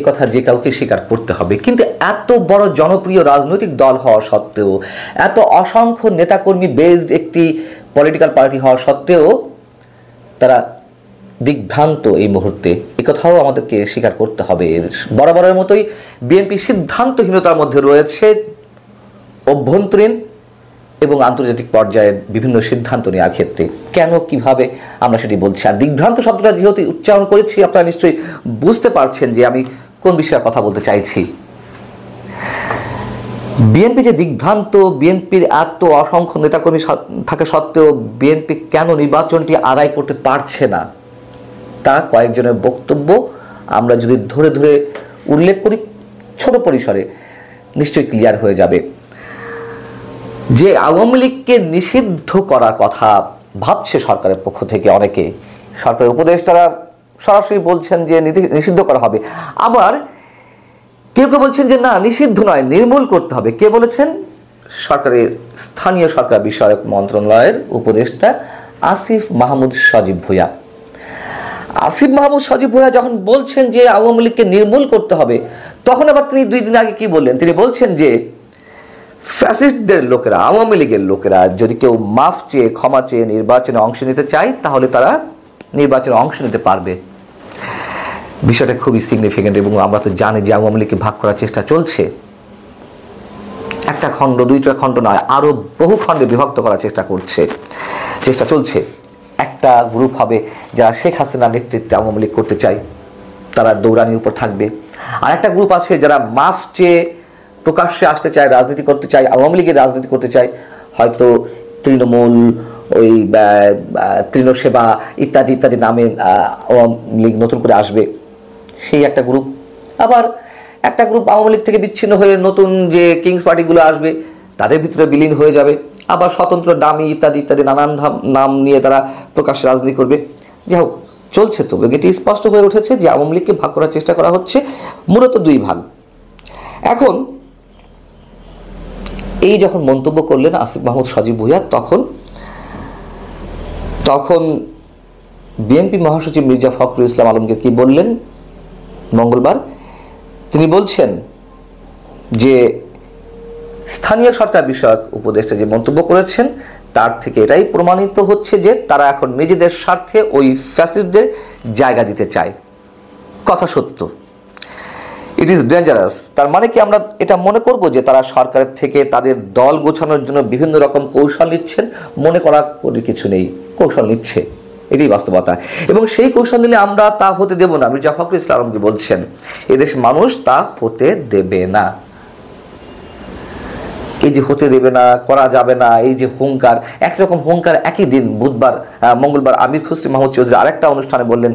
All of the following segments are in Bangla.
কথা যে কাউকে স্বীকার করতে হবে। কিন্তু এত বড় জনপ্রিয় রাজনৈতিক দল হওয়া সত্ত্বেও, এত অসংখ্য নেতাকর্মী বেসড একটি পলিটিক্যাল পার্টি হওয়া সত্ত্বেও তারা দিগ্ভ্রান্ত এই মুহূর্তে, কথাও আমাদেরকে স্বীকার করতে হবে। বরাবরের মতোই বিএনপি সিদ্ধান্তহীনতার মধ্যে রয়েছে অভ্যন্তরীণ এবং আন্তর্জাতিক পর্যায়ের বিভিন্ন সিদ্ধান্ত নেওয়ার ক্ষেত্রে। কেন, কিভাবে, আমরা সেটি বলছি। আর দিগ্ভ্রান্ত শব্দটা যেহেতু উচ্চারণ করেছি, আপনারা নিশ্চয়ই বুঝতে পারছেন যে আমি কোন বিষয়ে কথা বলতে চাইছি। বিএনপি যে দিগ্ভ্রান্ত, বিএনপির এত অসংখ্য নেতাকর্মী থাকা সত্ত্বেও বিএনপি কেন নির্বাচনটি আদায় করতে পারছে না, তা কয়েকজনের বক্তব্য আমরা যদি ধরে ধরে উল্লেখ করি ছোট পরিসরে, নিশ্চয়ই ক্লিয়ার হয়ে যাবে। যে আওয়ামী লীগকে নিষিদ্ধ করার কথা ভাবছে সরকারের পক্ষ থেকে অনেকে, সরকারের উপদেষ্টারা সরাসরি বলছেন যে নিষিদ্ধ করা হবে, আবার কেউ কেউ বলছেন যে না, নিষিদ্ধ নয়, নির্মূল করতে হবে। কে বলেছেন? সরকারের স্থানীয় সরকার বিষয়ক মন্ত্রণালয়ের উপদেষ্টা আসিফ মাহমুদ সজীব ভূঁইয়া। আসিফ মাহমুদ সজীব ভূঁইয়া যখন বলছেন যে আওয়ামী লীগকে নির্মূল করতে হবে, তখন আবার তিনি 2 দিন আগে কি বললেন? তিনি বলছেন যে ফ্যাসিস্টদের লোকেরা, আওয়ামী লীগের লোকেরা যদি কেউ মাফ চেয়ে, ক্ষমা চেয়ে নির্বাচনে অংশ নিতে চায়, তাহলে তারা নির্বাচনে অংশ নিতে পারবে। বিষয়টা খুবই সিগনিফিকেন্ট। এবং আমরা তো জানি যে আওয়ামী লীগকে ভাগ করার চেষ্টা চলছে। একটা খণ্ড, 2টা খণ্ড নয়, আরো বহু খণ্ডে বিভক্ত করার চেষ্টা চলছে। একটা গ্রুপ হবে যারা শেখ হাসিনার নেতৃত্বে আওয়ামী লীগ করতে চায়, তারা দৌড়ানির উপর থাকবে। আর একটা গ্রুপ আছে যারা মাফ চেয়ে প্রকাশ্যে আসতে চায়, রাজনীতি করতে চায়, আওয়ামী লীগের রাজনীতি করতে চায়, হয়তো তৃণমূল, ওই তৃণসেবা ইত্যাদি ইত্যাদি নামে আওয়ামী লীগ নতুন করে আসবে, সেই একটা গ্রুপ। আবার একটা গ্রুপ আওয়ামী লীগ থেকে বিচ্ছিন্ন হয়ে নতুন যে কিংস পার্টিগুলো আসবে, তাদের ভিতরে বিলীন হয়ে যাবে। আবার স্বতন্ত্র ডামি ইত্যাদি ইত্যাদি নানান নাম নিয়ে তারা প্রকাশ্যে রাজনীতি করবে। যাই হোক, চলছে। তো এটি স্পষ্ট হয়ে উঠেছে যে আওয়ামী লীগকে ভাগ করার চেষ্টা করা হচ্ছে, মূলত 2 ভাগ। এখন এই যখন মন্তব্য করলেন আসিফ মাহমুদ সজীব ভূঁইয়া, তখন বিএনপি মহাসচিব মির্জা ফখরুল ইসলাম আলমগীর কি বললেন মঙ্গলবার? তিনি বলছেন যে স্থানীয় সরকার বিষয়ক উপদেষ্টা যে মন্তব্য করেছেন, তার থেকে এটাই প্রমাণিত হচ্ছে যে তারা এখন নিজেদের স্বার্থে ওই ফ্যাসিস্টদের জায়গা দিতে চায়। কথা সত্য। It is dangerous. তার মানে কি আমরা এটা মনে করব যে তারা সরকারের থেকে তাদের দল গোছানোর জন্য বিভিন্ন রকম কৌশল নিচ্ছেন? মনে করা কিছু নেই, কৌশল নিচ্ছে, এটাই বাস্তবতা। এবং সেই কৌশল নিলে আমরা তা হতে দেব না। মির্জা ফখরুল ইসলাম আলমগীর বলছেন এদেশের মানুষ তা হতে দেবে না। এই যে হতে দেবে না, করা যাবে না, এই যে হুঙ্কার, একরকম হুঙ্কার একই দিন মঙ্গলবার আমির খুসরি মাহমুদ চৌধুরী আরেকটা অনুষ্ঠানে বললেন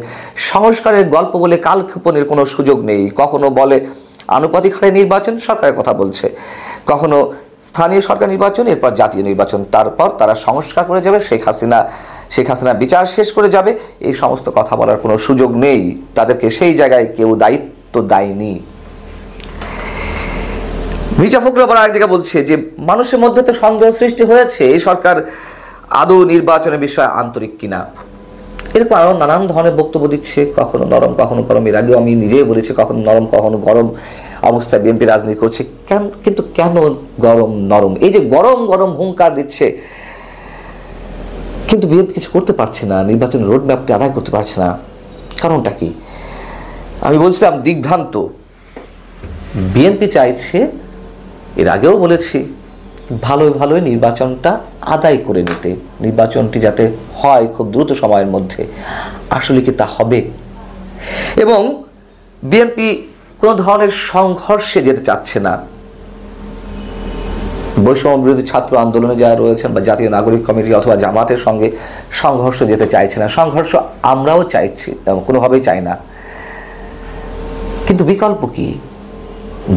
সংস্কারের গল্প বলে কালক্ষেপণের কোনো সুযোগ নেই। কখনো বলে আনুপাতিক হারে নির্বাচন, সরকারের কথা বলছে, কখনো স্থানীয় সরকার নির্বাচন, এরপর জাতীয় নির্বাচন, তারপর তারা সংস্কার করে যাবে, শেখ হাসিনা বিচার শেষ করে যাবে। এই সমস্ত কথা বলার কোনো সুযোগ নেই। তাদেরকে সেই জায়গায় কেউ দায়িত্ব দেয়নি। মির্জা ফখরুল আবার আরেক জায়গায় বলছে যে মানুষের মধ্যে তো সন্দেহ সৃষ্টি হয়েছে এই সরকার আদৌ নির্বাচনের বিষয়ে আন্তরিক কিনা। এরকম আরো নানান ধরনের বক্তব্য দিচ্ছে, কখনো নরম কখনো গরম। এর আগেও আমি নিজেই বলেছি কখনো নরম কখনো গরম অবস্থায় বিএনপি রাজনীতি করছে। কিন্তু কেন গরম নরম? এই যে গরম গরম হুঙ্কার দিচ্ছে, কিন্তু বিএনপি কিছু করতে পারছে না, নির্বাচন রোড ম্যাপটি আদায় করতে পারছে না। কারণটা কি? আমি বলছিলাম দিগ্ভ্রান্ত। বিএনপি চাইছে, এর আগেও বলেছি, ভালোই নির্বাচনটা আদায় করে নিতে, নির্বাচনটি যাতে হয় খুব দ্রুত সময়ের মধ্যে। আসলে কি তা হবে? এবং বিএনপি কোনো ধরনের সংঘর্ষে যেতে চাচ্ছে না। বৈষম্য বিরোধী ছাত্র আন্দোলনে যারা রয়েছেন বা জাতীয় নাগরিক কমিটি অথবা জামাতের সঙ্গে সংঘর্ষ যেতে চাইছে না। সংঘর্ষ আমরাও চাইছি, কোনোভাবেই চাই না। কিন্তু বিকল্প কি?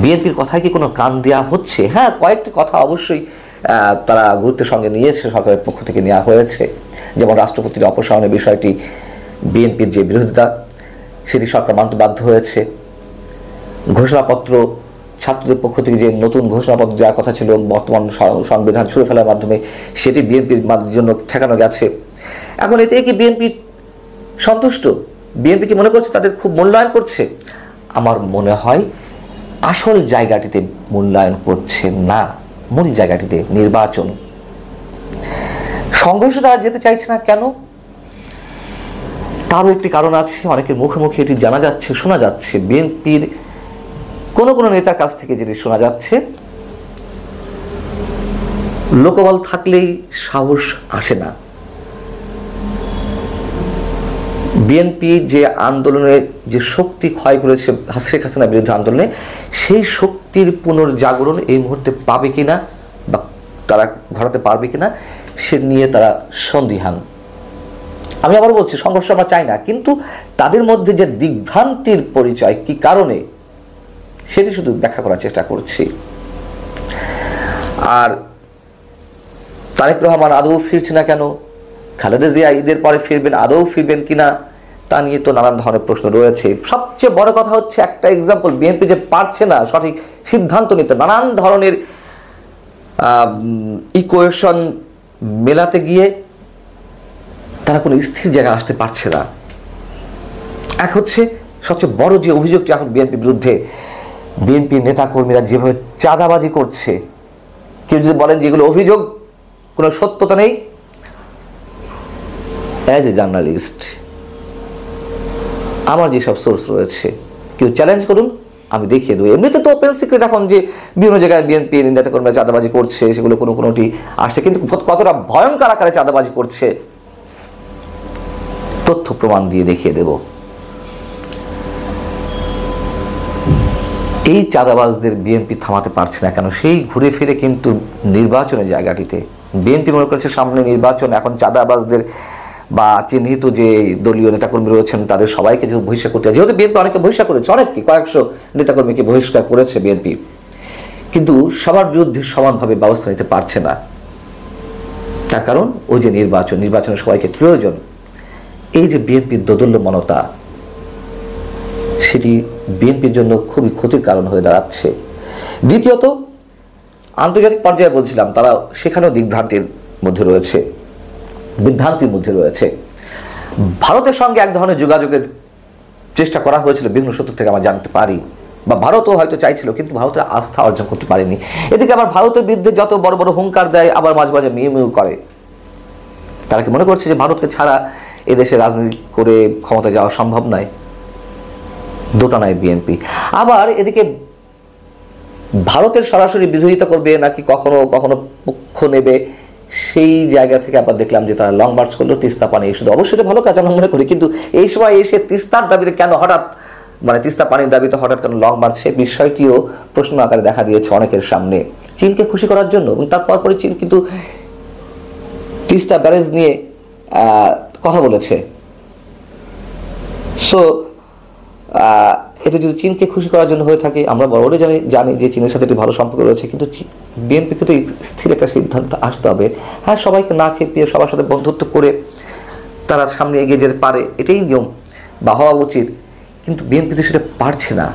বিএনপির কথায় কি কোনো কান দেওয়া হচ্ছে? হ্যাঁ, কয়েকটি কথা অবশ্যই তারা গুরুত্বের সঙ্গে নিয়েছে, সরকারের পক্ষ থেকে নেওয়া হয়েছে। যেমন রাষ্ট্রপতির অপসারণের বিষয়টি, বিএনপির যে বিরোধিতা সেটি সরকার মানতে বাধ্য হয়েছে। ঘোষণাপত্র, ছাত্রদের পক্ষ থেকে যে নতুন ঘোষণাপত্র দেওয়ার কথা ছিল বর্তমান সংবিধান ছুঁড়ে ফেলার মাধ্যমে, সেটি বিএনপির জন্য ঠেকানো গেছে। এখন এতে কি বিএনপি সন্তুষ্ট? বিএনপি কি মনে করছে তাদের খুব মূল্যায়ন করছে? আমার মনে হয় আসল জায়গাটিতে মূল্যায়ন করছে না। মূল জায়গাটিতে নির্বাচন, সংঘর্ষ দ্বারা যেতে চাইছে না কেন? তারও একটি কারণ আছে। অনেকের মুখে মুখে এটি জানা যাচ্ছে, শোনা যাচ্ছে। বিএনপির কোনো কোনো নেতার কাছ থেকে যেটি শোনা যাচ্ছে, লোকবল থাকলেই সাহস আসে না। বিএনপি যে আন্দোলনে যে শক্তি ক্ষয় করেছে শেখ হাসিনার বিরুদ্ধে আন্দোলনে, সেই শক্তির পুনর্জাগরণ এই মুহূর্তে পাবে কিনা বা তারা ঘটাতে পারবে কিনা সে নিয়ে তারা সন্দিহান। আমি আবার বলছি, সংঘর্ষ আমরা চাই না, কিন্তু তাদের মধ্যে যে দিগ্ভ্রান্তির পরিচয় কি কারণে, সেটি শুধু ব্যাখ্যা করার চেষ্টা করছি। আর তারেক রহমান আদৌ ফিরছে না কেন? খালেদা জিয়া ঈদের পরে ফিরবেন, আদৌ ফিরবেন কিনা তা নিয়ে তো নানান ধরনের প্রশ্ন রয়েছে। সবচেয়ে বড় কথা হচ্ছে একটা এক্সাম্পল, বিএনপি যে পারছে না সঠিক সিদ্ধান্ত নিতে, নানান ধরনের ইকুয়েশন মেলাতে গিয়ে তারা কোনো স্থির জায়গায় আসতে পারছে না। এক হচ্ছে সবচেয়ে বড় যে অভিযোগটি এখন বিএনপির বিরুদ্ধে, বিএনপি নেতাকর্মীরা যেভাবে চাঁদাবাজি করছে। কেউ যদি বলেন যে এগুলো অভিযোগ, কোনো সত্যতা নেই, অ্যাজ এ জার্নালিস্ট আমার যেসব সোর্স রয়েছে কেউ চ্যালেঞ্জ করুন, আমি দেখিয়ে দেবো। এমনিতে তো ওপেন সিক্রেট এখন যে বিভিন্ন জায়গায় বিএনপি নেতাকর্মীরা চাঁদাবাজি করছে, সেগুলো কোনো কোনোটি আসছে, কিন্তু কতটা ভয়ঙ্কর আকারে চাঁদাবাজি করছে তথ্য প্রমাণ দিয়ে দেখিয়ে দেব। এই চাঁদাবাজদের বিএনপি থামাতে পারছে না কেন? সেই ঘুরে ফিরে কিন্তু নির্বাচনের জায়গাটিতে বিএনপি মনে করছে সামনে নির্বাচন, এখন চাঁদাবাজদের বা চিহ্নিত যে দলীয় নেতাকর্মী রয়েছেন তাদের সবাইকে যেহেতু বহিষ্কার করতে হয়, যেহেতু বিএনপি অনেকে বহিষ্কার করেছে, অনেককে কয়েকশো নেতাকর্মীকে বহিষ্কার করেছে বিএনপি, কিন্তু সবার বিরুদ্ধে সমানভাবে ব্যবস্থা নিতে পারছে না। তার কারণ ওই যে নির্বাচনের সবাইকে প্রয়োজন। এই যে বিএনপির দোদুল্যমানতা, সেটি বিএনপির জন্য খুবই ক্ষতির কারণ হয়ে দাঁড়াচ্ছে। দ্বিতীয়ত, আন্তর্জাতিক পর্যায়ে বলছিলাম তারা সেখানেও বিভ্রান্তির মধ্যে রয়েছে। ভারতের সঙ্গে এক ধরনের যোগাযোগের চেষ্টা করা হয়েছিল বিভিন্ন সূত্র থেকে আমরা জানতে পারি, বা ভারতও হয়তো চাইছিল, কিন্তু ভারতের আস্থা অর্জন করতে পারেনি। এদিকে আবার ভারতের বিরুদ্ধে যত বড় বড় হুঙ্কার দেয়, আবার মাঝে মাঝে মিউ করে। তারা কি মনে করছে যে ভারতকে ছাড়া এদেশে রাজনীতি করে ক্ষমতা যাওয়া সম্ভব নয়? দুটো নয় বিএনপি। আবার এদিকে ভারতের সরাসরি বিরোধিতা করবে নাকি কখনো কখনো পক্ষ নেবে, সেই জায়গা থেকে আবার দেখলাম যে তারা লং মার্চ করলো তিস্তা পানি শুধু। অবশ্যই ভালো কাজ আমরা মনে করি, কিন্তু এই সময় এসে তিস্তার দাবিতে কেন হঠাৎ, তিস্তা পানির দাবিতে হঠাৎ কেন লং মার্চ, সে বিষয়টিও প্রশ্ন আকারে দেখা দিয়েছে অনেকের সামনে। চীনকে খুশি করার জন্য, এবং তারপর পরে চীন কিন্তু তিস্তা ব্যারেজ নিয়ে কথা বলেছে। সো এটা যদি চীনকে খুশি করার জন্য হয়ে থাকে, আমরা বড় জানি যে চীনের সাথে একটি ভালো সম্পর্ক রয়েছে, কিন্তু বিএনপিকে তো স্থির একটা সিদ্ধান্ত আসতে হবে। হ্যাঁ, সবাইকে না খেপিয়ে সবার সাথে বন্ধুত্ব করে তারা সামনে এগিয়ে যেতে পারে, এটাই নিয়ম বা হওয়া উচিত, কিন্তু বিএনপি তো সেটা পারছে না।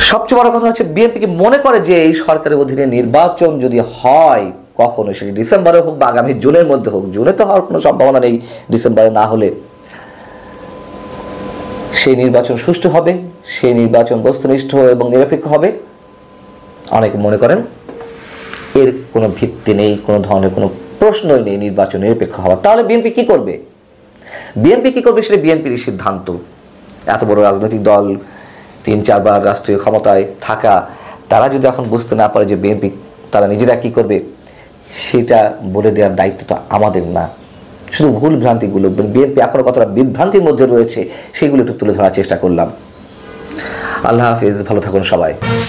সবচেয়ে বড় কথা হচ্ছে বিএনপিকে মনে করে যে এই সরকারের অধীনে নির্বাচন যদি হয়, কখনো সেটি ডিসেম্বরে হোক বা আগামী জুনের মধ্যে হোক, জুনে তো হওয়ার কোনো সম্ভাবনা নেই, ডিসেম্বরে না হলে সেই নির্বাচন সুষ্ঠু হবে, সেই নির্বাচন বস্তুনিষ্ঠ এবং নিরপেক্ষ হবে। অনেকে মনে করেন এর কোনো ভিত্তি নেই, কোনো ধরনের কোনো প্রশ্নই নেই নির্বাচন নিরপেক্ষ হওয়ার। তাহলে বিএনপি কি করবে? সেটা বিএনপির সিদ্ধান্ত। এত বড় রাজনৈতিক দল, 3-4 বার রাষ্ট্রীয় ক্ষমতায় থাকা, তারা যদি এখন বুঝতে না পারে যে বিএনপি তারা নিজেরা কি করবে, সেটা বলে দেওয়ার দায়িত্ব তো আমাদের না। শুধু ভুল ভ্রান্তিগুলো, বিএনপি এখনো কতটা বিভ্রান্তির মধ্যে রয়েছে, সেগুলো একটু তুলে ধরার চেষ্টা করলাম। আল্লাহ হাফিজ, ভালো থাকুন সবাই।